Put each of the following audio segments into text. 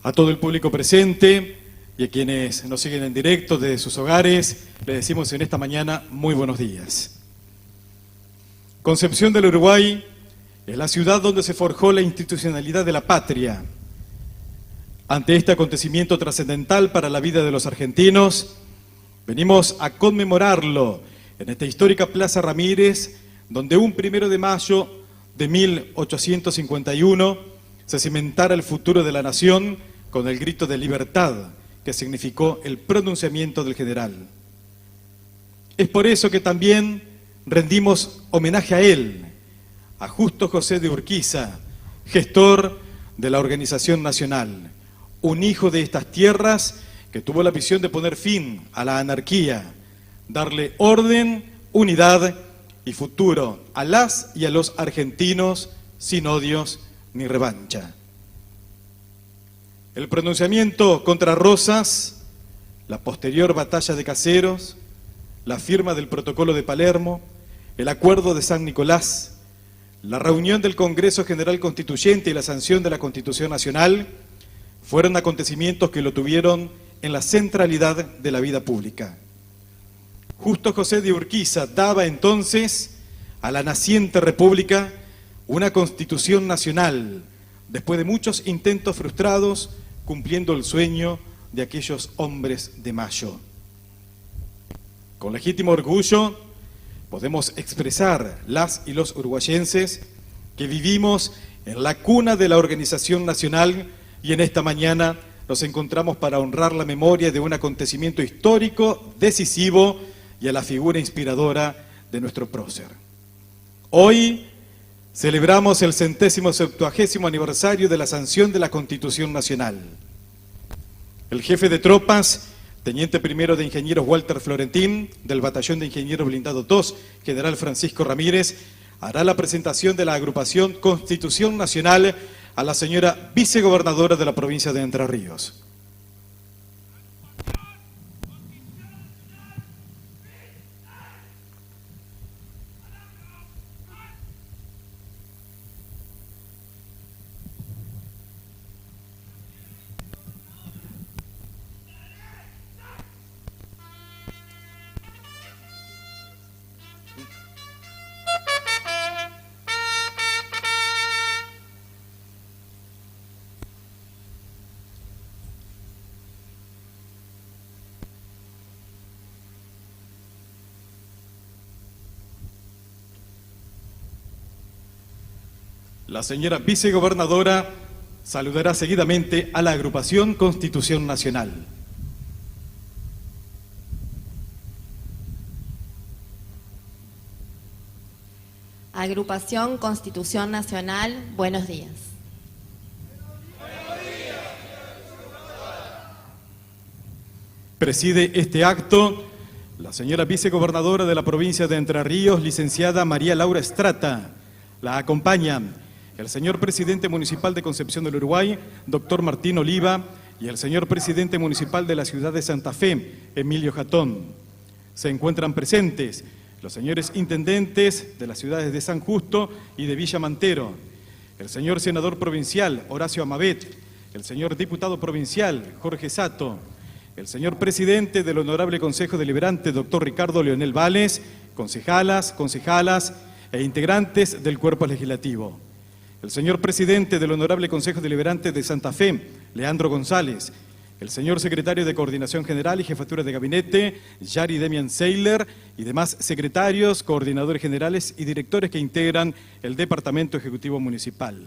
A todo el público presente y a quienes nos siguen en directo desde sus hogares, les decimos en esta mañana muy buenos días. Concepción del Uruguay es la ciudad donde se forjó la institucionalidad de la patria. Ante este acontecimiento trascendental para la vida de los argentinos, venimos a conmemorarlo en esta histórica Plaza Ramírez, donde un 1 de mayo de 1851 se cimentara el futuro de la nación con el grito de libertad que significó el pronunciamiento del general. Es por eso que también rendimos homenaje a él, a Justo José de Urquiza, gestor de la Organización Nacional, un hijo de estas tierras que tuvo la visión de poner fin a la anarquía, darle orden, unidad y futuro a las y a los argentinos sin odios ni revancha. El pronunciamiento contra Rosas, la posterior batalla de Caseros, la firma del Protocolo de Palermo, el Acuerdo de San Nicolás, la reunión del Congreso General Constituyente y la sanción de la Constitución Nacional fueron acontecimientos que lo tuvieron en la centralidad de la vida pública. Justo José de Urquiza daba entonces a la naciente república una constitución nacional, después de muchos intentos frustrados, cumpliendo el sueño de aquellos hombres de mayo. Con legítimo orgullo podemos expresar las y los uruguayenses que vivimos en la cuna de la Organización Nacional y en esta mañana nos encontramos para honrar la memoria de un acontecimiento histórico, decisivo y a la figura inspiradora de nuestro prócer. Hoy celebramos el 170º aniversario de la sanción de la Constitución Nacional. El jefe de tropas, teniente primero de ingenieros Walter Florentín, del Batallón de Ingenieros Blindados 2, general Francisco Ramírez, hará la presentación de la agrupación Constitución Nacional a la señora vicegobernadora de la provincia de Entre Ríos. La señora vicegobernadora saludará seguidamente a la agrupación Constitución Nacional. Agrupación Constitución Nacional, buenos días. Preside este acto la señora vicegobernadora de la provincia de Entre Ríos, licenciada María Laura Estrata. La acompañan el señor presidente municipal de Concepción del Uruguay, doctor Martín Oliva, y el señor presidente municipal de la ciudad de Santa Fe, Emilio Jatón. Se encuentran presentes los señores intendentes de las ciudades de San Justo y de Villa Mantero, el señor senador provincial Horacio Amabet, el señor diputado provincial Jorge Sato, el señor presidente del Honorable Consejo Deliberante, doctor Ricardo Leonel Vales, concejalas e integrantes del cuerpo legislativo. El señor presidente del Honorable Consejo Deliberante de Santa Fe, Leandro González, el señor secretario de Coordinación General y Jefatura de Gabinete, Yari Demian Seiler, y demás secretarios, coordinadores generales y directores que integran el Departamento Ejecutivo Municipal.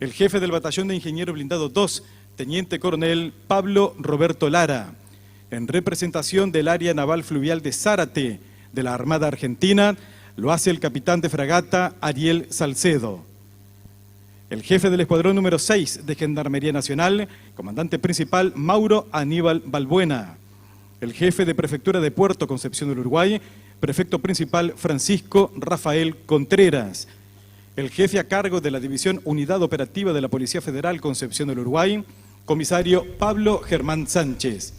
El jefe del Batallón de Ingenieros Blindados 2, teniente coronel Pablo Roberto Lara, en representación del Área Naval Fluvial de Zárate, de la Armada Argentina, lo hace el capitán de fragata Ariel Salcedo. El jefe del Escuadrón número 6 de Gendarmería Nacional, comandante principal Mauro Aníbal Balbuena. El jefe de Prefectura de Puerto Concepción del Uruguay, prefecto principal Francisco Rafael Contreras. El jefe a cargo de la División Unidad Operativa de la Policía Federal Concepción del Uruguay, comisario Pablo Germán Sánchez.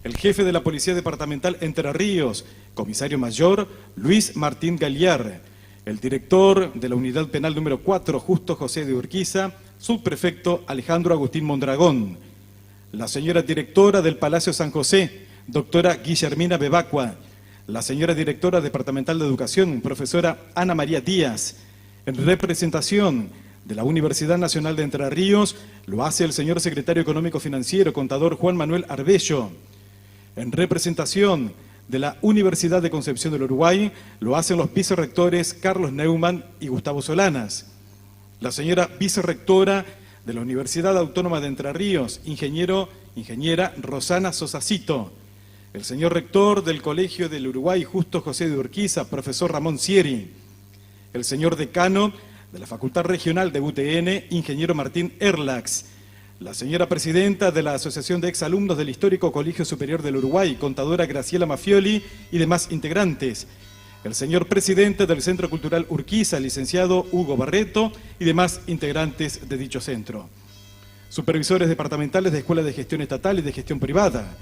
El jefe de la Policía Departamental Entre Ríos, comisario mayor Luis Martín Galiar. El director de la Unidad Penal número 4, Justo José de Urquiza, subprefecto Alejandro Agustín Mondragón, la señora directora del Palacio San José, doctora Guillermina Bebacua, la señora directora departamental de Educación, profesora Ana María Díaz. En representación de la Universidad Nacional de Entre Ríos, lo hace el señor secretario económico financiero, contador Juan Manuel Arbello. En representación de la Universidad de Concepción del Uruguay, lo hacen los vicerrectores Carlos Neumann y Gustavo Solanas. La señora vicerrectora de la Universidad Autónoma de Entre Ríos, ingeniera Rosana Sosacito. El señor rector del Colegio del Uruguay, Justo José de Urquiza, profesor Ramón Sieri. El señor decano de la Facultad Regional de UTN, ingeniero Martín Erlax. La señora presidenta de la Asociación de Exalumnos del Histórico Colegio Superior del Uruguay, contadora Graciela Mafioli y demás integrantes. El señor presidente del Centro Cultural Urquiza, licenciado Hugo Barreto y demás integrantes de dicho centro. Supervisores departamentales de Escuela de Gestión Estatal y de Gestión Privada.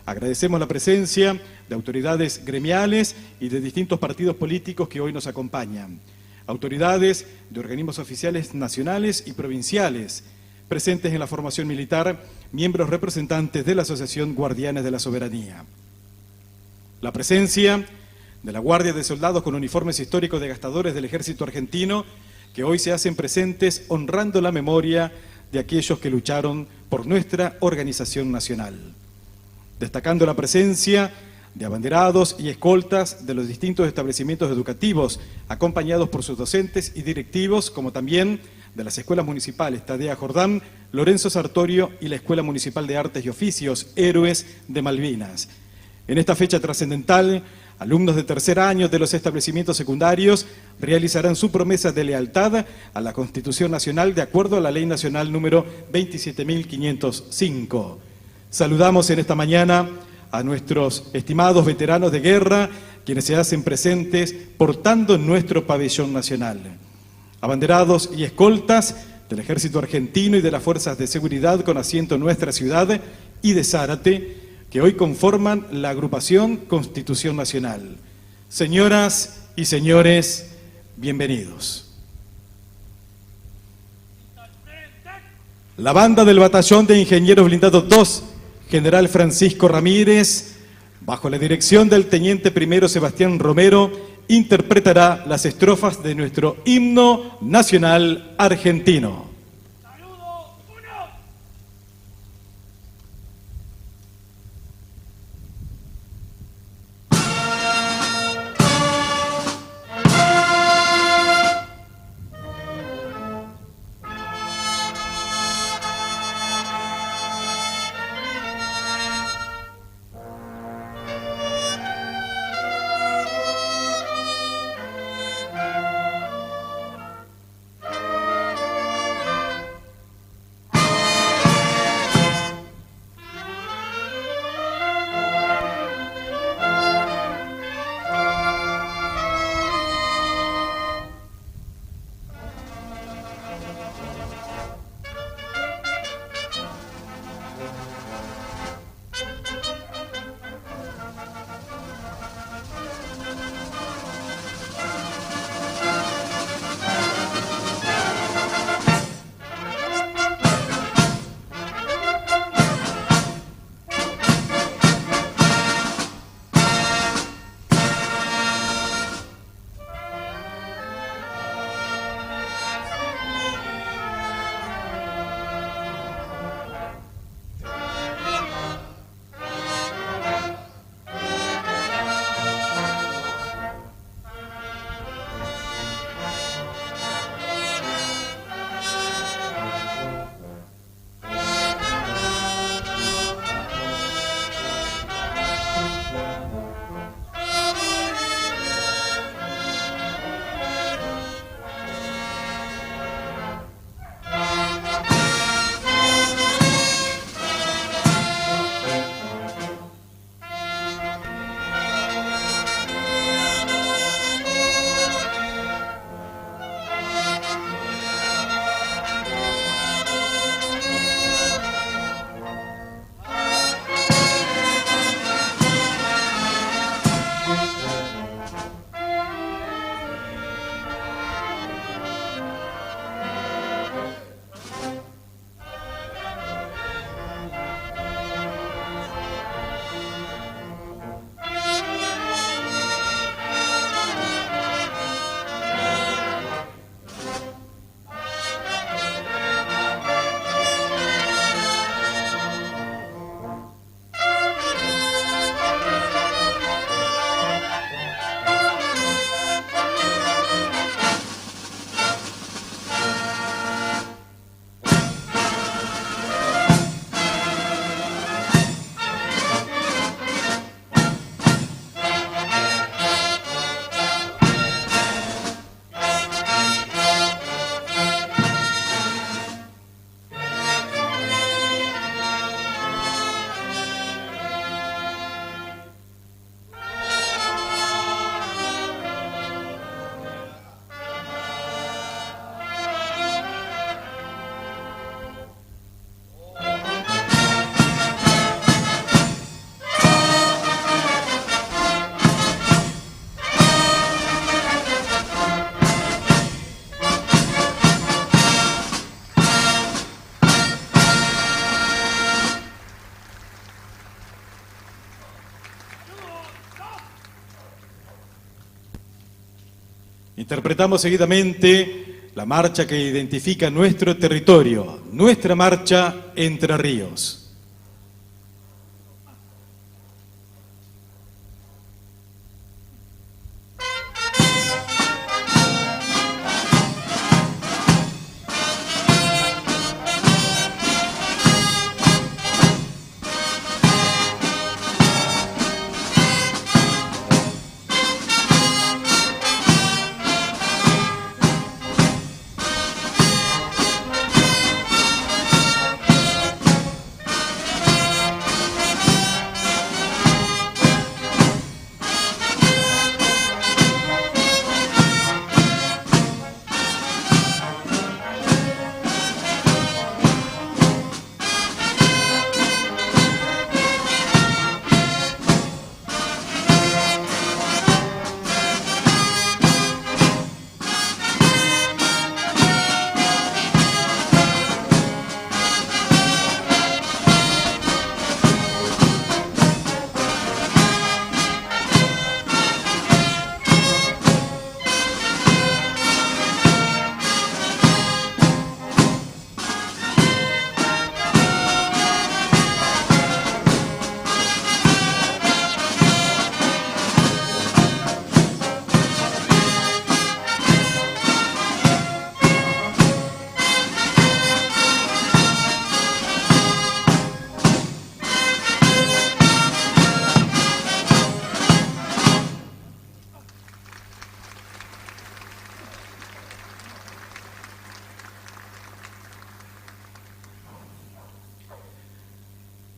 Agradecemos la presencia de autoridades gremiales y de distintos partidos políticos que hoy nos acompañan. Autoridades de organismos oficiales nacionales y provinciales, presentes en la formación militar, miembros representantes de la Asociación Guardianes de la Soberanía. La presencia de la Guardia de Soldados con uniformes históricos de gastadores del Ejército Argentino, que hoy se hacen presentes honrando la memoria de aquellos que lucharon por nuestra organización nacional. Destacando la presencia de abanderados y escoltas de los distintos establecimientos educativos, acompañados por sus docentes y directivos, como también de las escuelas municipales Tadea Jordán, Lorenzo Sartorio y la Escuela Municipal de Artes y Oficios, Héroes de Malvinas. En esta fecha trascendental, alumnos de tercer año de los establecimientos secundarios realizarán su promesa de lealtad a la Constitución Nacional de acuerdo a la Ley Nacional número 27.505. Saludamos en esta mañana a nuestros estimados veteranos de guerra, quienes se hacen presentes portando nuestro pabellón nacional. Abanderados y escoltas del Ejército Argentino y de las Fuerzas de Seguridad con asiento en nuestra ciudad y de Zárate, que hoy conforman la agrupación Constitución Nacional. Señoras y señores, bienvenidos. La banda del Batallón de Ingenieros Blindados 2, General Francisco Ramírez, bajo la dirección del Teniente Primero Sebastián Romero, interpretará las estrofas de nuestro himno nacional argentino. ¡Saludo! ¡Uno! Interpretamos seguidamente la marcha que identifica nuestro territorio, nuestra marcha Entre Ríos.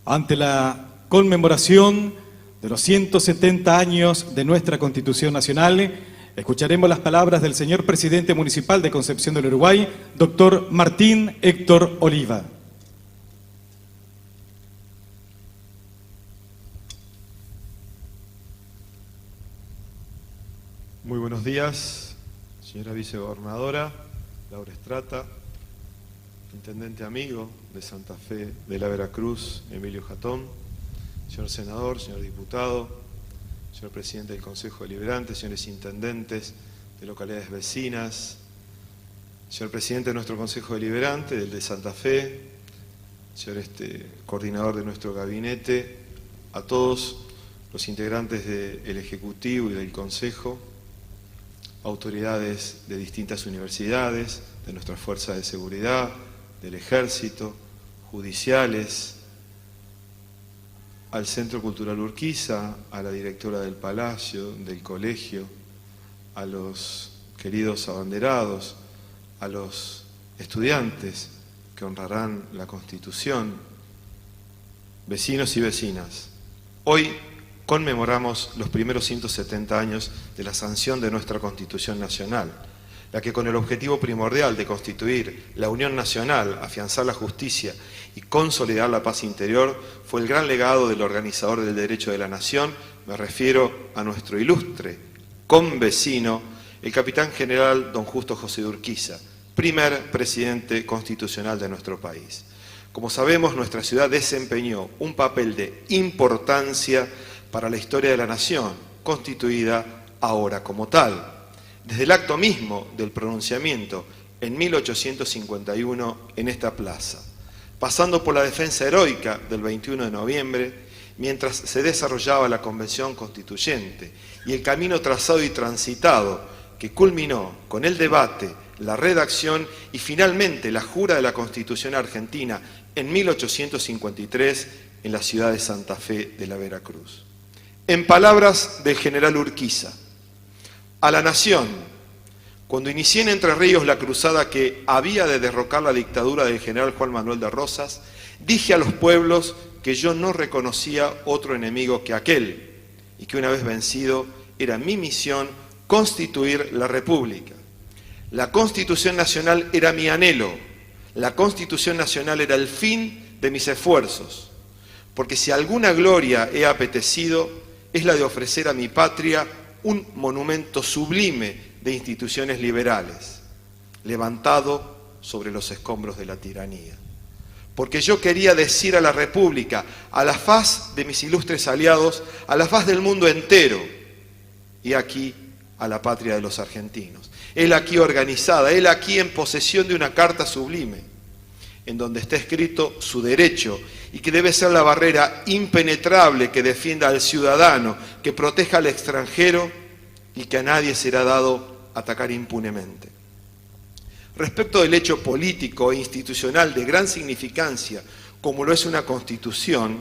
Ante la conmemoración de los 170 años de nuestra Constitución Nacional, escucharemos las palabras del señor Presidente Municipal de Concepción del Uruguay, doctor Martín Héctor Oliva. Muy buenos días, señora vicegobernadora Laura Estrata, intendente amigo de Santa Fe de la Veracruz, Emilio Jatón, señor senador, señor diputado, señor presidente del Consejo Deliberante, señores intendentes de localidades vecinas, señor presidente de nuestro Consejo Deliberante, del de Santa Fe, señor coordinador de nuestro gabinete, a todos los integrantes del Ejecutivo y del Consejo, autoridades de distintas universidades, de nuestras fuerzas de seguridad, del Ejército, judiciales, al Centro Cultural Urquiza, a la directora del Palacio, del Colegio, a los queridos abanderados, a los estudiantes que honrarán la Constitución, vecinos y vecinas. Hoy conmemoramos los primeros 170 años de la sanción de nuestra Constitución Nacional, la que con el objetivo primordial de constituir la Unión Nacional, afianzar la justicia y consolidar la paz interior, fue el gran legado del organizador del derecho de la nación, me refiero a nuestro ilustre convecino, el capitán general don Justo José de Urquiza, primer presidente constitucional de nuestro país. Como sabemos, nuestra ciudad desempeñó un papel de importancia para la historia de la nación, constituida ahora como tal. Desde el acto mismo del pronunciamiento en 1851 en esta plaza, pasando por la defensa heroica del 21 de noviembre, mientras se desarrollaba la Convención Constituyente y el camino trazado y transitado que culminó con el debate, la redacción y finalmente la jura de la Constitución Argentina en 1853 en la ciudad de Santa Fe de la Veracruz. En palabras del general Urquiza, a la nación, cuando inicié en Entre Ríos la cruzada que había de derrocar la dictadura del general Juan Manuel de Rosas, dije a los pueblos que yo no reconocía otro enemigo que aquel, y que una vez vencido era mi misión constituir la República. La Constitución Nacional era mi anhelo, la Constitución Nacional era el fin de mis esfuerzos, porque si alguna gloria he apetecido, es la de ofrecer a mi patria un monumento sublime de instituciones liberales, levantado sobre los escombros de la tiranía. Porque yo quería decir a la República, a la faz de mis ilustres aliados, a la faz del mundo entero, y aquí a la patria de los argentinos. Él aquí organizada, él aquí en posesión de una carta sublime, en donde está escrito su derecho y que debe ser la barrera impenetrable que defienda al ciudadano, que proteja al extranjero y que a nadie será dado atacar impunemente. Respecto del hecho político e institucional de gran significancia, como lo es una constitución,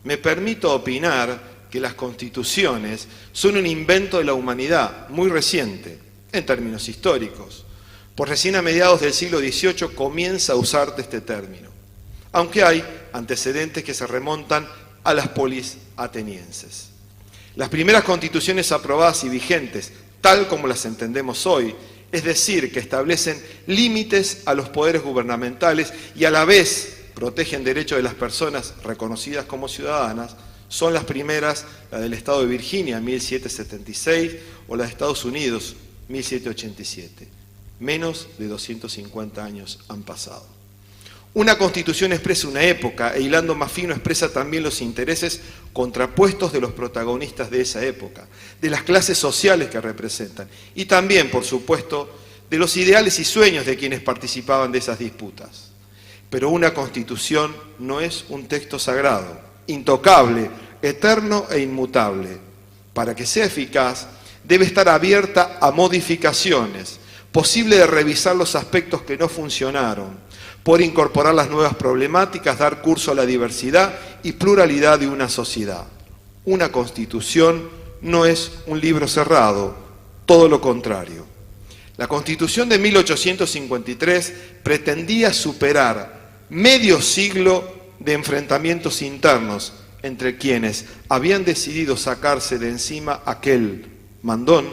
me permito opinar que las constituciones son un invento de la humanidad muy reciente, en términos históricos, pues recién a mediados del siglo XVIII comienza a usarse este término, aunque hay antecedentes que se remontan a las polis atenienses. Las primeras constituciones aprobadas y vigentes, tal como las entendemos hoy, es decir, que establecen límites a los poderes gubernamentales y a la vez protegen derechos de las personas reconocidas como ciudadanas, son las primeras, la del Estado de Virginia, 1776, o la de Estados Unidos, 1787. Menos de 250 años han pasado. Una constitución expresa una época e hilando más fino expresa también los intereses contrapuestos de los protagonistas de esa época, de las clases sociales que representan y también, por supuesto, de los ideales y sueños de quienes participaban de esas disputas. Pero una constitución no es un texto sagrado, intocable, eterno e inmutable. Para que sea eficaz, debe estar abierta a modificaciones, posible de revisar los aspectos que no funcionaron, por incorporar las nuevas problemáticas, dar curso a la diversidad y pluralidad de una sociedad. Una constitución no es un libro cerrado, todo lo contrario. La Constitución de 1853 pretendía superar medio siglo de enfrentamientos internos entre quienes habían decidido sacarse de encima aquel mandón,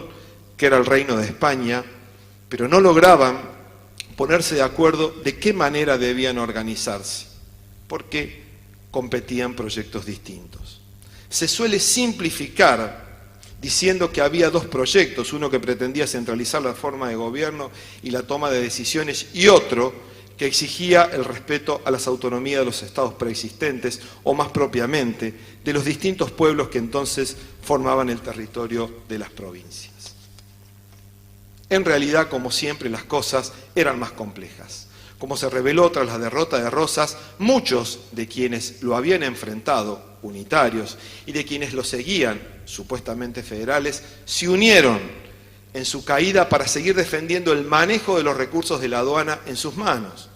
que era el Reino de España, pero no lograban ponerse de acuerdo de qué manera debían organizarse, porque competían proyectos distintos. Se suele simplificar diciendo que había dos proyectos, uno que pretendía centralizar la forma de gobierno y la toma de decisiones, y otro que exigía el respeto a las autonomías de los estados preexistentes, o más propiamente, de los distintos pueblos que entonces formaban el territorio de las provincias. En realidad, como siempre, las cosas eran más complejas. Como se reveló tras la derrota de Rosas, muchos de quienes lo habían enfrentado, unitarios, y de quienes lo seguían, supuestamente federales, se unieron en su caída para seguir defendiendo el manejo de los recursos de la aduana en sus manos.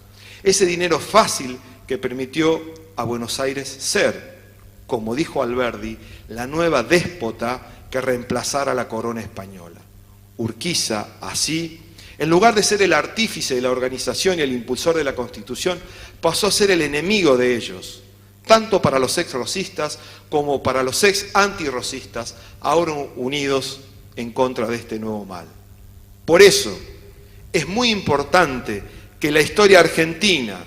Ese dinero fácil que permitió a Buenos Aires ser, como dijo Alberdi, la nueva déspota que reemplazara a la corona española. Urquiza, así, en lugar de ser el artífice de la organización y el impulsor de la Constitución, pasó a ser el enemigo de ellos, tanto para los ex-rosistas como para los ex-antirrosistas, ahora unidos en contra de este nuevo mal. Por eso, es muy importante que la historia argentina,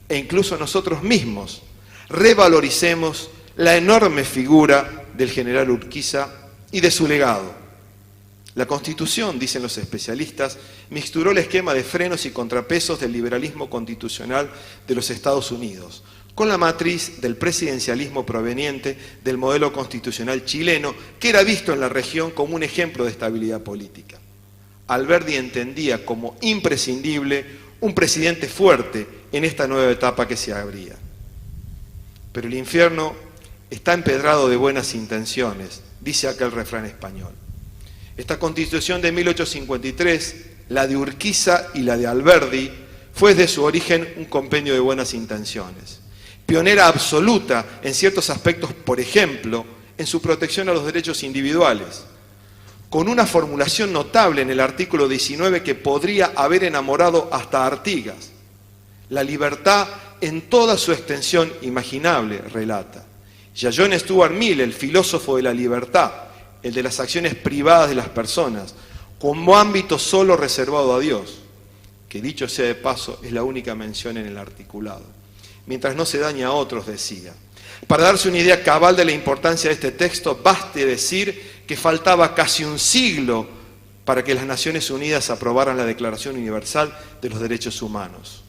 e incluso nosotros mismos, revaloricemos la enorme figura del general Urquiza y de su legado. La Constitución, dicen los especialistas, mixturó el esquema de frenos y contrapesos del liberalismo constitucional de los Estados Unidos, con la matriz del presidencialismo proveniente del modelo constitucional chileno, que era visto en la región como un ejemplo de estabilidad política. Alberdi entendía como imprescindible un presidente fuerte en esta nueva etapa que se abría. Pero el infierno está empedrado de buenas intenciones, dice aquel refrán español. Esta Constitución de 1853, la de Urquiza y la de Alberdi, fue desde su origen un compendio de buenas intenciones. Pionera absoluta en ciertos aspectos, por ejemplo, en su protección a los derechos individuales, con una formulación notable en el artículo 19 que podría haber enamorado hasta a Artigas. La libertad en toda su extensión imaginable, relata. Y a John Stuart Mill, el filósofo de la libertad, el de las acciones privadas de las personas, como ámbito solo reservado a Dios, que dicho sea de paso, es la única mención en el articulado. Mientras no se daña a otros, decía. Para darse una idea cabal de la importancia de este texto, baste decir que faltaba casi un siglo para que las Naciones Unidas aprobaran la Declaración Universal de los Derechos Humanos.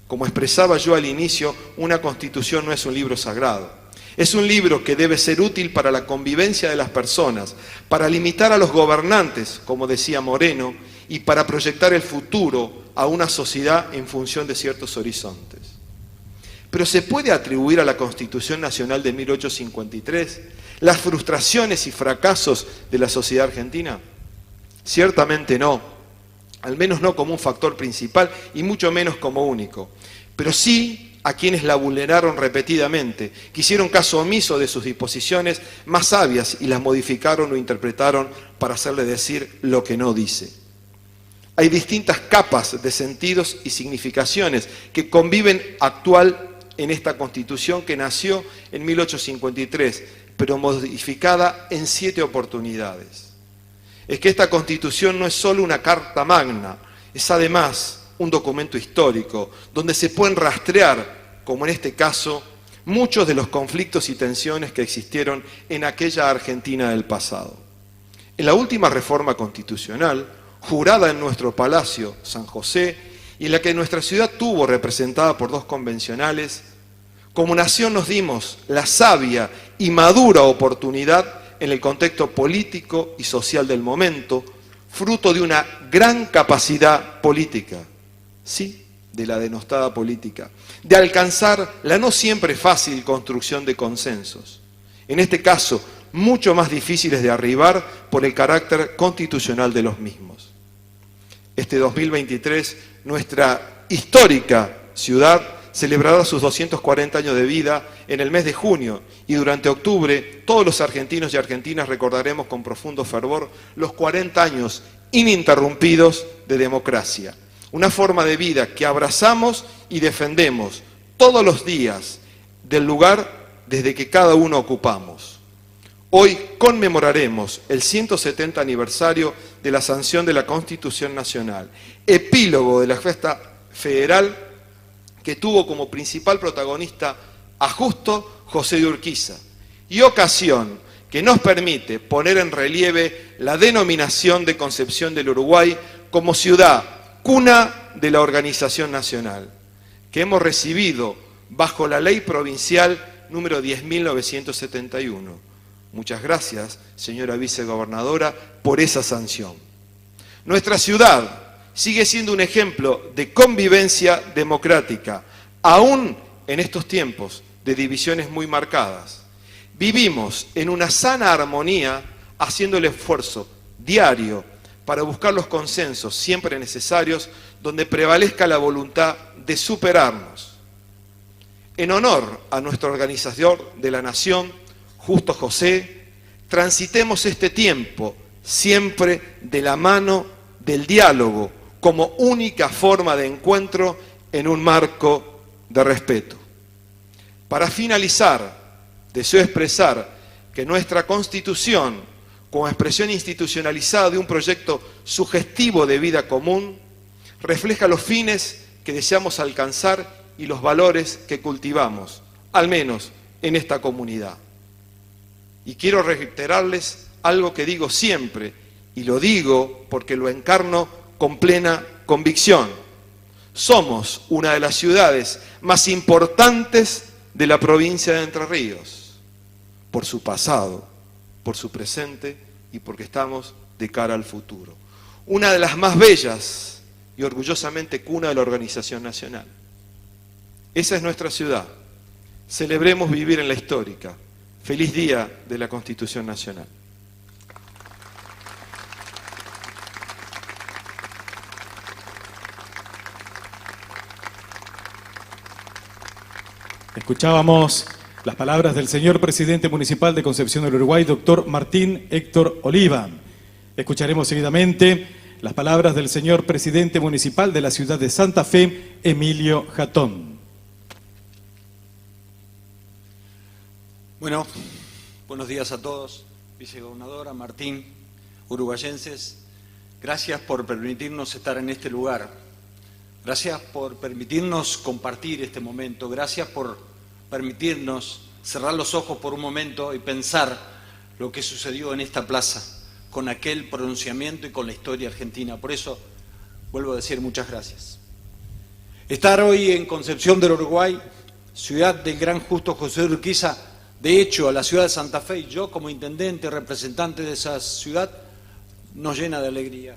Como expresaba yo al inicio, una Constitución no es un libro sagrado. Es un libro que debe ser útil para la convivencia de las personas, para limitar a los gobernantes, como decía Moreno, y para proyectar el futuro a una sociedad en función de ciertos horizontes. Pero ¿se puede atribuir a la Constitución Nacional de 1853 las frustraciones y fracasos de la sociedad argentina? Ciertamente no, al menos no como un factor principal y mucho menos como único, pero sí a quienes la vulneraron repetidamente, que hicieron caso omiso de sus disposiciones más sabias y las modificaron o interpretaron para hacerle decir lo que no dice. Hay distintas capas de sentidos y significaciones que conviven actual en esta Constitución que nació en 1853, pero modificada en 7 oportunidades. Es que esta Constitución no es solo una carta magna, es además un documento histórico donde se pueden rastrear, como en este caso, muchos de los conflictos y tensiones que existieron en aquella Argentina del pasado. En la última reforma constitucional, jurada en nuestro Palacio San José, y en la que nuestra ciudad tuvo representada por 2 convencionales, como nación nos dimos la sabia y madura oportunidad en el contexto político y social del momento, fruto de una gran capacidad política, sí, de la denostada política, de alcanzar la no siempre fácil construcción de consensos, en este caso mucho más difíciles de arribar por el carácter constitucional de los mismos. Este 2023, nuestra histórica ciudad celebrará sus 240 años de vida en el mes de junio y durante octubre todos los argentinos y argentinas recordaremos con profundo fervor los 40 años ininterrumpidos de democracia. Una forma de vida que abrazamos y defendemos todos los días del lugar desde que cada uno ocupamos. Hoy conmemoraremos el 170 aniversario de la sanción de la Constitución Nacional, epílogo de la fiesta federal que tuvo como principal protagonista a Justo José de Urquiza, y ocasión que nos permite poner en relieve la denominación de Concepción del Uruguay como ciudad cuna de la organización nacional, que hemos recibido bajo la ley provincial número 10.971. Muchas gracias, señora vicegobernadora, por esa sanción. Nuestra ciudad sigue siendo un ejemplo de convivencia democrática, aún en estos tiempos de divisiones muy marcadas. Vivimos en una sana armonía, haciendo el esfuerzo diario para buscar los consensos siempre necesarios, donde prevalezca la voluntad de superarnos. En honor a nuestro organizador de la nación, Justo José, transitemos este tiempo siempre de la mano del diálogo como única forma de encuentro en un marco de respeto. Para finalizar, deseo expresar que nuestra Constitución, como expresión institucionalizada de un proyecto sugestivo de vida común, refleja los fines que deseamos alcanzar y los valores que cultivamos, al menos en esta comunidad. Y quiero reiterarles algo que digo siempre, y lo digo porque lo encarno con plena convicción. Somos una de las ciudades más importantes de la provincia de Entre Ríos, por su pasado, por su presente y porque estamos de cara al futuro. Una de las más bellas y orgullosamente cuna de la organización nacional. Esa es nuestra ciudad. Celebremos vivir en la histórica. Feliz día de la Constitución Nacional. Escuchábamos las palabras del señor presidente municipal de Concepción del Uruguay, doctor Martín Héctor Oliva. Escucharemos seguidamente las palabras del señor presidente municipal de la ciudad de Santa Fe, Emilio Jatón. Bueno, buenos días a todos, vicegobernadora, Martín, uruguayenses. Gracias por permitirnos estar en este lugar. Gracias por permitirnos compartir este momento. Gracias por permitirnos cerrar los ojos por un momento y pensar lo que sucedió en esta plaza, con aquel pronunciamiento y con la historia argentina. Por eso vuelvo a decir muchas gracias. Estar hoy en Concepción del Uruguay, ciudad del gran Justo José de Urquiza, De hecho, a la ciudad de Santa Fe, y yo como intendente, representante de esa ciudad, nos llena de alegría.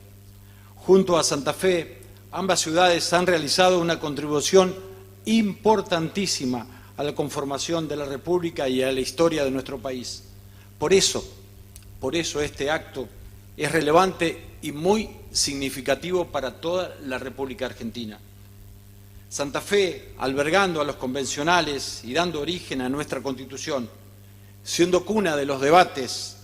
Junto a Santa Fe, ambas ciudades han realizado una contribución importantísima a la conformación de la República y a la historia de nuestro país. Por eso este acto es relevante y muy significativo para toda la República Argentina. Santa Fe, albergando a los convencionales y dando origen a nuestra Constitución, siendo cuna de los debates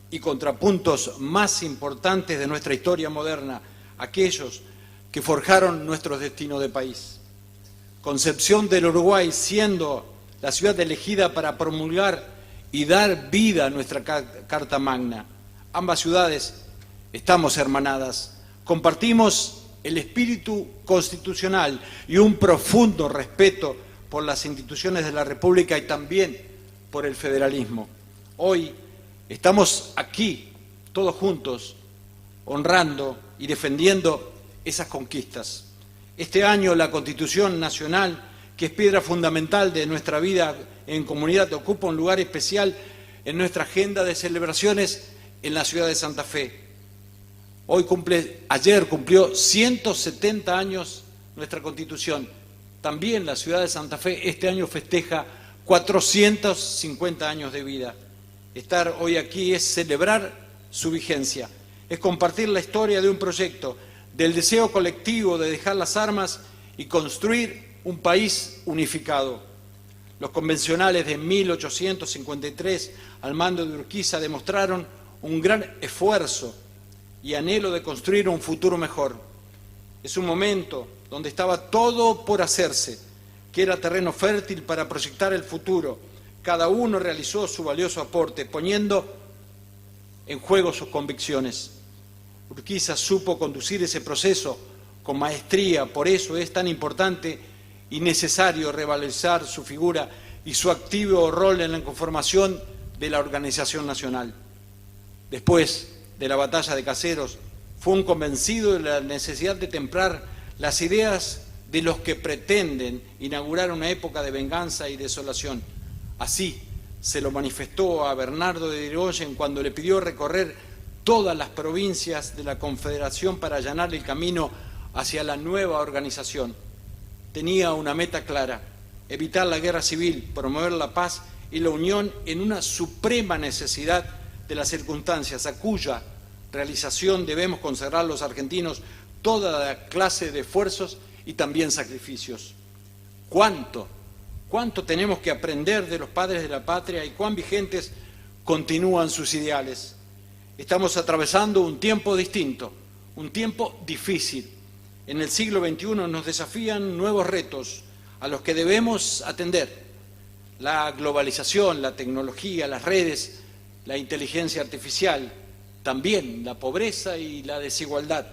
y contrapuntos más importantes de nuestra historia moderna, aquellos que forjaron nuestro destino de país. Concepción del Uruguay siendo la ciudad elegida para promulgar y dar vida a nuestra Carta Magna. Ambas ciudades estamos hermanadas, compartimos el espíritu constitucional y un profundo respeto por las instituciones de la República y también por el federalismo. Hoy estamos aquí, todos juntos, honrando y defendiendo esas conquistas. Este año la Constitución Nacional, que es piedra fundamental de nuestra vida en comunidad, ocupa un lugar especial en nuestra agenda de celebraciones en la ciudad de Santa Fe. Ayer cumplió 170 años nuestra Constitución. También la ciudad de Santa Fe este año festeja 450 años de vida. Estar hoy aquí es celebrar su vigencia, es compartir la historia de un proyecto, del deseo colectivo de dejar las armas y construir un país unificado. Los convencionales de 1853 al mando de Urquiza demostraron un gran esfuerzo y anhelo de construir un futuro mejor. Es un momento donde estaba todo por hacerse, que era terreno fértil para proyectar el futuro. Cada uno realizó su valioso aporte, poniendo en juego sus convicciones. Urquiza supo conducir ese proceso con maestría, por eso es tan importante y necesario revalorizar su figura y su activo rol en la conformación de la organización nacional. Después de la batalla de Caseros, fue un convencido de la necesidad de templar las ideas de los que pretenden inaugurar una época de venganza y desolación. Así se lo manifestó a Bernardo de Irigoyen cuando le pidió recorrer todas las provincias de la Confederación para allanar el camino hacia la nueva organización. Tenía una meta clara: evitar la guerra civil, promover la paz y la unión en una suprema necesidad de las circunstancias, a cuya realización debemos consagrar los argentinos toda la clase de esfuerzos y también sacrificios. ¿Cuánto tenemos que aprender de los padres de la patria y cuán vigentes continúan sus ideales? Estamos atravesando un tiempo distinto, un tiempo difícil. En el siglo XXI nos desafían nuevos retos a los que debemos atender. La globalización, la tecnología, las redes, la inteligencia artificial, también la pobreza y la desigualdad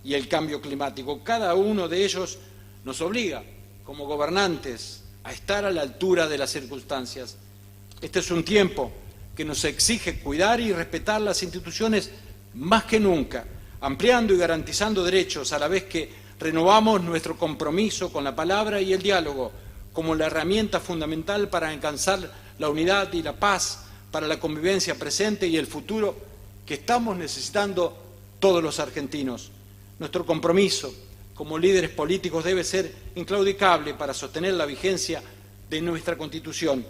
y el cambio climático. Cada uno de ellos nos obliga, como gobernantes, a estar a la altura de las circunstancias. Este es un tiempo que nos exige cuidar y respetar las instituciones más que nunca, ampliando y garantizando derechos a la vez que renovamos nuestro compromiso con la palabra y el diálogo como la herramienta fundamental para alcanzar la unidad y la paz, para la convivencia presente y el futuro que estamos necesitando todos los argentinos. Nuestro compromiso como líderes políticos debe ser inclaudicable para sostener la vigencia de nuestra Constitución.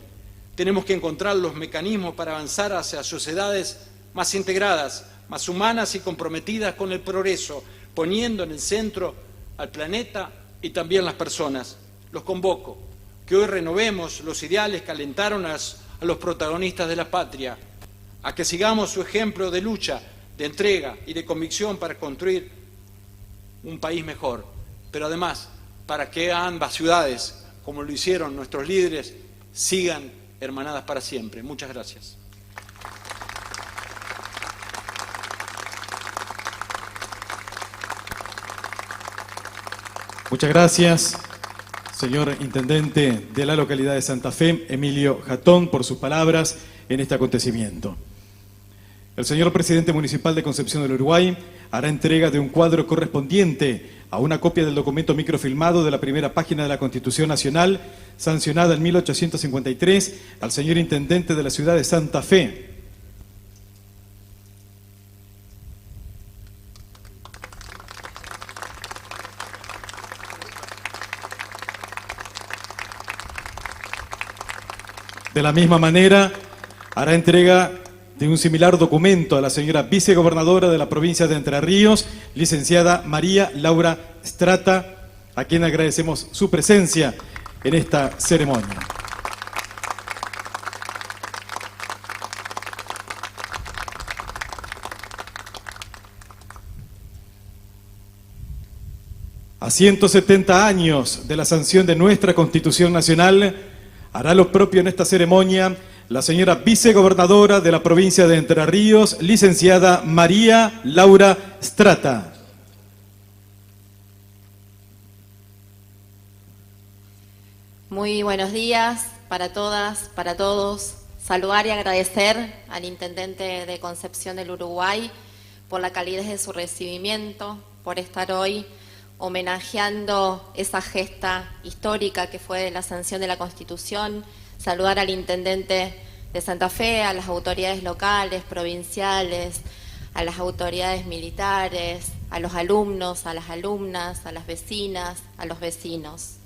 Tenemos que encontrar los mecanismos para avanzar hacia sociedades más integradas, más humanas y comprometidas con el progreso, poniendo en el centro al planeta y también las personas. Los convoco, que hoy renovemos los ideales que alentaron a los protagonistas de la patria, a que sigamos su ejemplo de lucha, de entrega y de convicción para construir un país mejor, pero además para que ambas ciudades, como lo hicieron nuestros líderes, sigan hermanadas para siempre. Muchas gracias. Muchas gracias, señor Intendente de la localidad de Santa Fe, Emilio Jatón, por sus palabras en este acontecimiento. El señor presidente municipal de Concepción del Uruguay hará entrega de un cuadro correspondiente a una copia del documento microfilmado de la primera página de la Constitución Nacional, sancionada en 1853, al señor intendente de la ciudad de Santa Fe. De la misma manera, hará entrega de un similar documento a la señora vicegobernadora de la provincia de Entre Ríos, licenciada María Laura Strata, a quien agradecemos su presencia en esta ceremonia. A 170 años de la sanción de nuestra Constitución Nacional, hará lo propio en esta ceremonia la señora vicegobernadora de la provincia de Entre Ríos, licenciada María Laura Strata. Muy buenos días para todas, para todos. Saludar y agradecer al intendente de Concepción del Uruguay por la calidez de su recibimiento, por estar hoy homenajeando esa gesta histórica que fue la sanción de la Constitución. Saludar al intendente de Santa Fe, a las autoridades locales, provinciales, a las autoridades militares, a los alumnos, a las alumnas, a las vecinas, a los vecinos.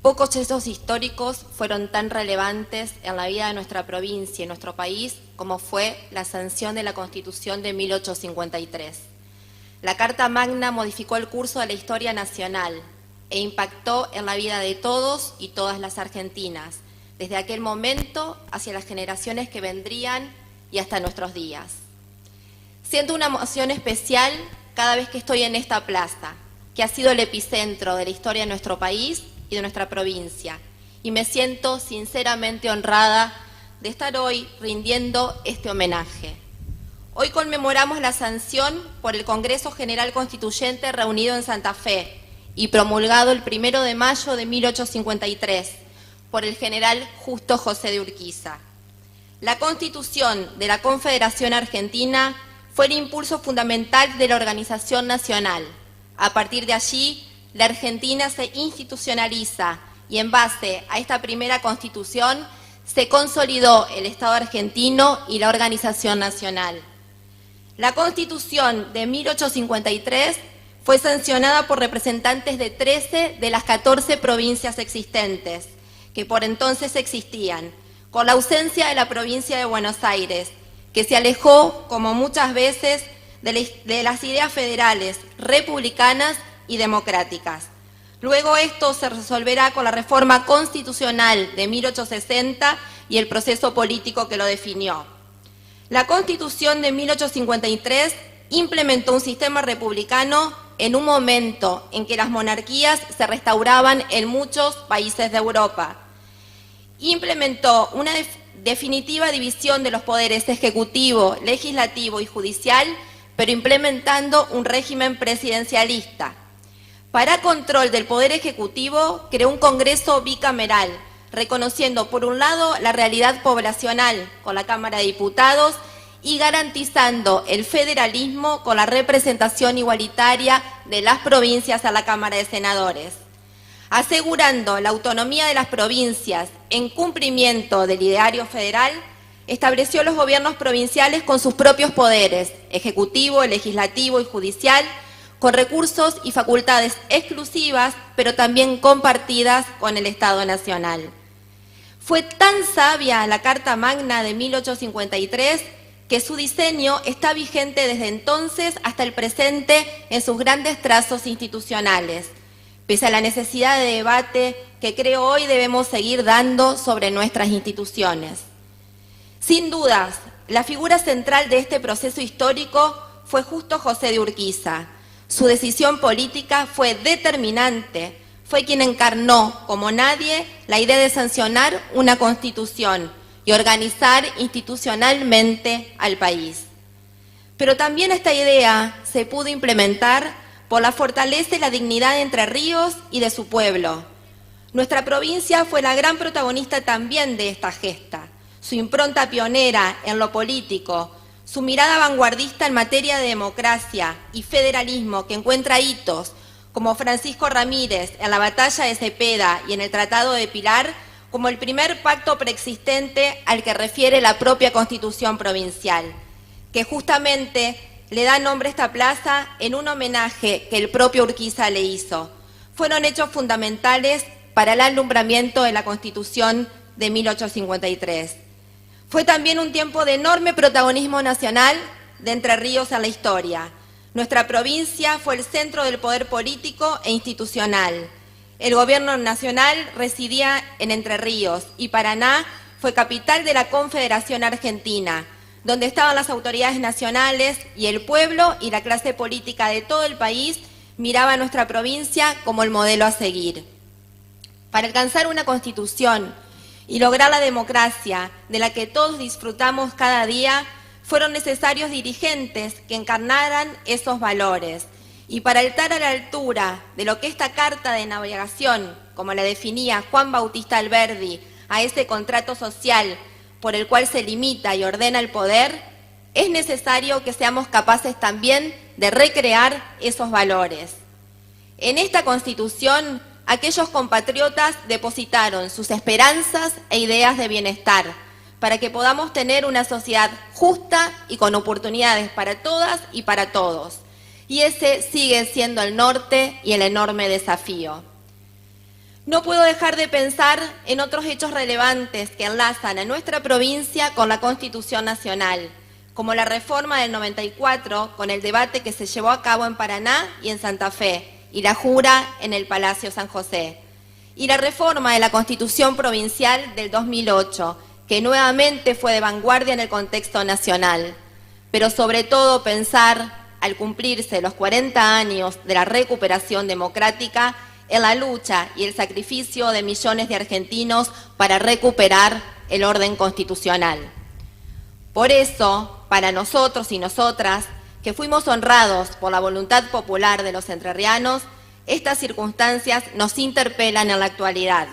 Pocos hechos históricos fueron tan relevantes en la vida de nuestra provincia y nuestro país como fue la sanción de la Constitución de 1853. La Carta Magna modificó el curso de la historia nacional e impactó en la vida de todos y todas las argentinas, desde aquel momento hacia las generaciones que vendrían y hasta nuestros días. Siento una emoción especial cada vez que estoy en esta plaza, que ha sido el epicentro de la historia de nuestro país y de nuestra provincia, y me siento sinceramente honrada de estar hoy rindiendo este homenaje. Hoy conmemoramos la sanción por el Congreso General Constituyente reunido en Santa Fe y promulgado el 1 de mayo de 1853 por el general Justo José de Urquiza. La Constitución de la Confederación Argentina fue el impulso fundamental de la organización nacional. A partir de allí, la Argentina se institucionaliza y en base a esta primera Constitución se consolidó el Estado argentino y la organización nacional. La Constitución de 1853 fue sancionada por representantes de 13 de las 14 provincias existentes, que por entonces existían, con la ausencia de la provincia de Buenos Aires, que se alejó, como muchas veces, de las ideas federales, republicanas y democráticas. Luego esto se resolverá con la reforma constitucional de 1860 y el proceso político que lo definió. La Constitución de 1853 implementó un sistema republicano en un momento en que las monarquías se restauraban en muchos países de Europa. Implementó una definitiva división de los poderes ejecutivo, legislativo y judicial, pero implementando un régimen presidencialista. Para control del Poder Ejecutivo, creó un Congreso bicameral, reconociendo por un lado la realidad poblacional con la Cámara de Diputados y garantizando el federalismo con la representación igualitaria de las provincias a la Cámara de Senadores. Asegurando la autonomía de las provincias en cumplimiento del ideario federal, estableció los gobiernos provinciales con sus propios poderes, ejecutivo, legislativo y judicial, con recursos y facultades exclusivas, pero también compartidas con el Estado Nacional. Fue tan sabia la Carta Magna de 1853 que su diseño está vigente desde entonces hasta el presente en sus grandes trazos institucionales, pese a la necesidad de debate que creo hoy debemos seguir dando sobre nuestras instituciones. Sin dudas, la figura central de este proceso histórico fue Justo José de Urquiza. Su decisión política fue determinante, fue quien encarnó, como nadie, la idea de sancionar una constitución y organizar institucionalmente al país. Pero también esta idea se pudo implementar por la fortaleza y la dignidad de Entre Ríos y de su pueblo. Nuestra provincia fue la gran protagonista también de esta gesta. Su impronta pionera en lo político, Su mirada vanguardista en materia de democracia y federalismo, que encuentra hitos como Francisco Ramírez en la batalla de Cepeda y en el Tratado de Pilar, como el primer pacto preexistente al que refiere la propia Constitución provincial, que justamente le da nombre a esta plaza en un homenaje que el propio Urquiza le hizo. Fueron hechos fundamentales para el alumbramiento de la Constitución de 1853. Fue también un tiempo de enorme protagonismo nacional de Entre Ríos en la historia. Nuestra provincia fue el centro del poder político e institucional. El gobierno nacional residía en Entre Ríos y Paraná fue capital de la Confederación Argentina, donde estaban las autoridades nacionales y el pueblo y la clase política de todo el país miraba a nuestra provincia como el modelo a seguir. Para alcanzar una constitución y lograr la democracia de la que todos disfrutamos cada día, fueron necesarios dirigentes que encarnaran esos valores. Y para estar a la altura de lo que esta carta de navegación, como la definía Juan Bautista Alberdi, a ese contrato social por el cual se limita y ordena el poder, es necesario que seamos capaces también de recrear esos valores. En esta Constitución, aquellos compatriotas depositaron sus esperanzas e ideas de bienestar para que podamos tener una sociedad justa y con oportunidades para todas y para todos. Y ese sigue siendo el norte y el enorme desafío. No puedo dejar de pensar en otros hechos relevantes que enlazan a nuestra provincia con la Constitución Nacional, como la reforma del 94 con el debate que se llevó a cabo en Paraná y en Santa Fe, y la jura en el Palacio San José, y la reforma de la Constitución Provincial del 2008, que nuevamente fue de vanguardia en el contexto nacional, pero sobre todo pensar, al cumplirse los 40 años de la recuperación democrática, en la lucha y el sacrificio de millones de argentinos para recuperar el orden constitucional. Por eso, para nosotros y nosotras, que fuimos honrados por la voluntad popular de los entrerrianos, estas circunstancias nos interpelan en la actualidad.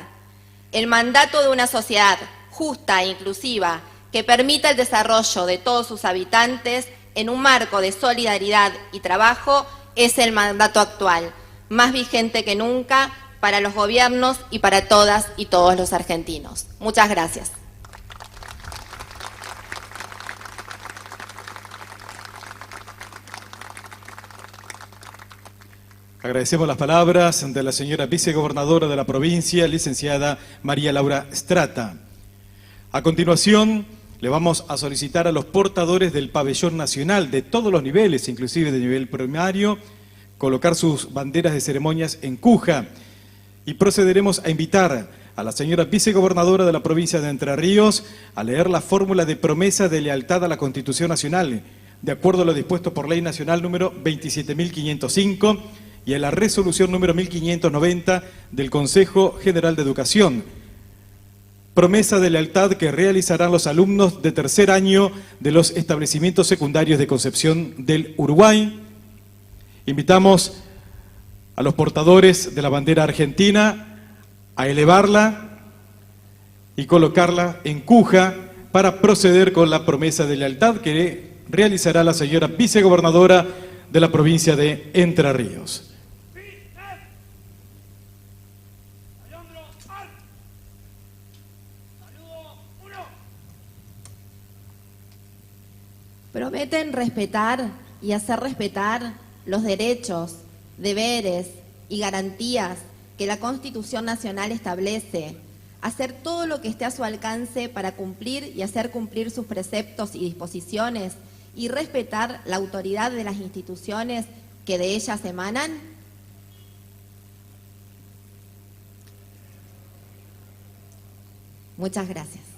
El mandato de una sociedad justa e inclusiva que permita el desarrollo de todos sus habitantes en un marco de solidaridad y trabajo es el mandato actual, más vigente que nunca para los gobiernos y para todas y todos los argentinos. Muchas gracias. Agradecemos las palabras de la señora vicegobernadora de la provincia, licenciada María Laura Strata. A continuación, le vamos a solicitar a los portadores del pabellón nacional de todos los niveles, inclusive de nivel primario, colocar sus banderas de ceremonias en cuja, y procederemos a invitar a la señora vicegobernadora de la provincia de Entre Ríos a leer la fórmula de promesa de lealtad a la Constitución Nacional, de acuerdo a lo dispuesto por Ley Nacional número 27.505 y a la resolución número 1590 del Consejo General de Educación. Promesa de lealtad que realizarán los alumnos de tercer año de los establecimientos secundarios de Concepción del Uruguay. Invitamos a los portadores de la bandera argentina a elevarla y colocarla en cuja para proceder con la promesa de lealtad que realizará la señora vicegobernadora de la provincia de Entre Ríos. Prometen respetar y hacer respetar los derechos, deberes y garantías que la Constitución Nacional establece, hacer todo lo que esté a su alcance para cumplir y hacer cumplir sus preceptos y disposiciones y respetar la autoridad de las instituciones que de ellas emanan. Muchas gracias.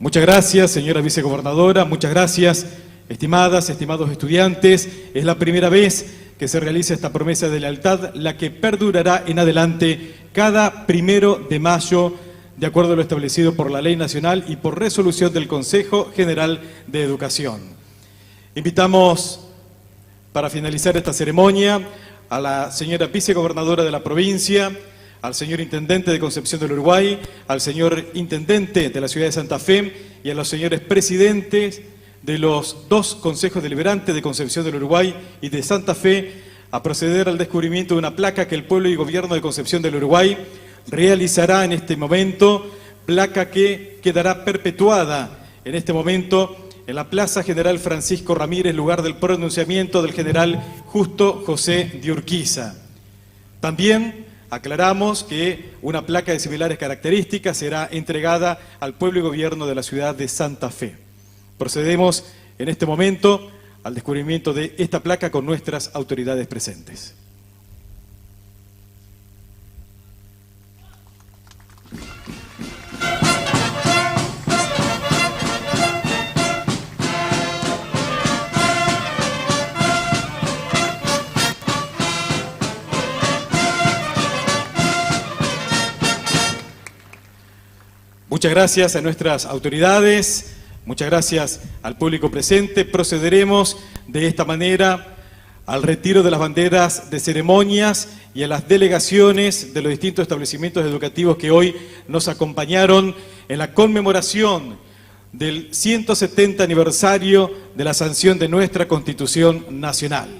Muchas gracias, señora vicegobernadora. Muchas gracias, estimadas, estimados estudiantes. Es la primera vez que se realiza esta promesa de lealtad, la que perdurará en adelante cada 1 de mayo de acuerdo a lo establecido por la Ley Nacional y por resolución del Consejo General de Educación. Invitamos, para finalizar esta ceremonia, a la señora vicegobernadora de la provincia, al señor Intendente de Concepción del Uruguay, al señor Intendente de la ciudad de Santa Fe y a los señores presidentes de los 2 consejos deliberantes de Concepción del Uruguay y de Santa Fe a proceder al descubrimiento de una placa que el pueblo y gobierno de Concepción del Uruguay realizará en este momento, placa que quedará perpetuada en este momento en la Plaza General Francisco Ramírez, lugar del pronunciamiento del general Justo José de Urquiza. También aclaramos que una placa de similares características será entregada al pueblo y gobierno de la ciudad de Santa Fe. Procedemos en este momento al descubrimiento de esta placa con nuestras autoridades presentes. Muchas gracias a nuestras autoridades, muchas gracias al público presente. Procederemos de esta manera al retiro de las banderas de ceremonias y a las delegaciones de los distintos establecimientos educativos que hoy nos acompañaron en la conmemoración del 170 aniversario de la sanción de nuestra Constitución Nacional.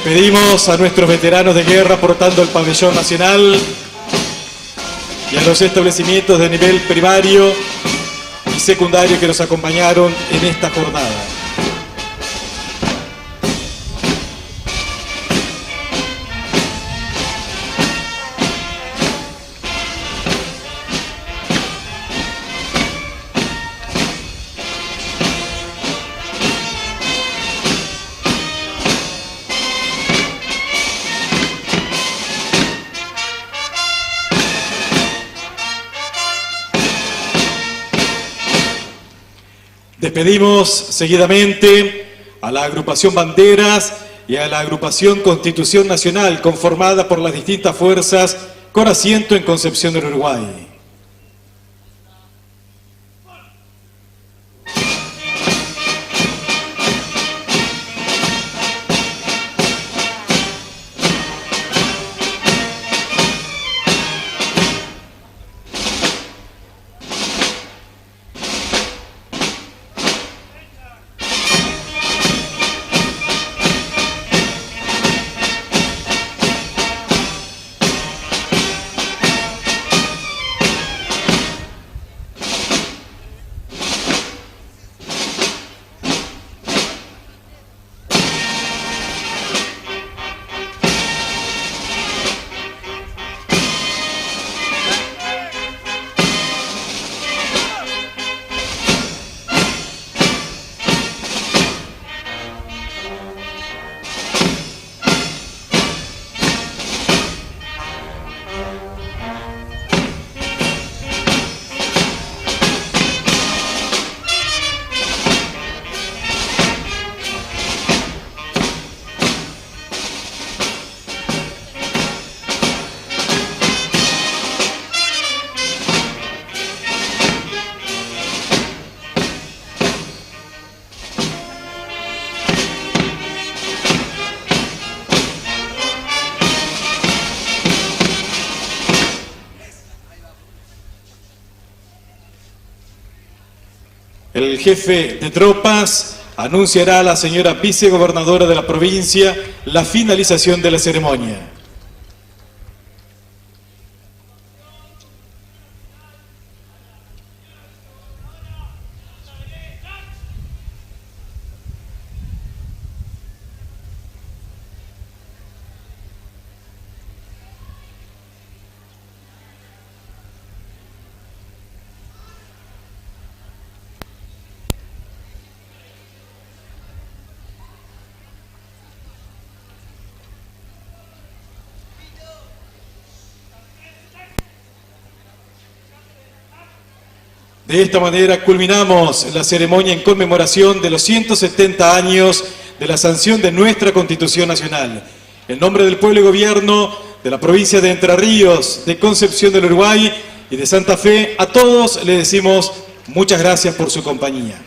Despedimos a nuestros veteranos de guerra portando el pabellón nacional y a los establecimientos de nivel primario y secundario que nos acompañaron en esta jornada. Despedimos seguidamente a la agrupación Banderas y a la agrupación Constitución Nacional, conformada por las distintas fuerzas con asiento en Concepción del Uruguay. El jefe de tropas anunciará a la señora vicegobernadora de la provincia la finalización de la ceremonia. De esta manera culminamos la ceremonia en conmemoración de los 170 años de la sanción de nuestra Constitución Nacional. En nombre del pueblo y gobierno de la provincia de Entre Ríos, de Concepción del Uruguay y de Santa Fe, a todos les decimos muchas gracias por su compañía.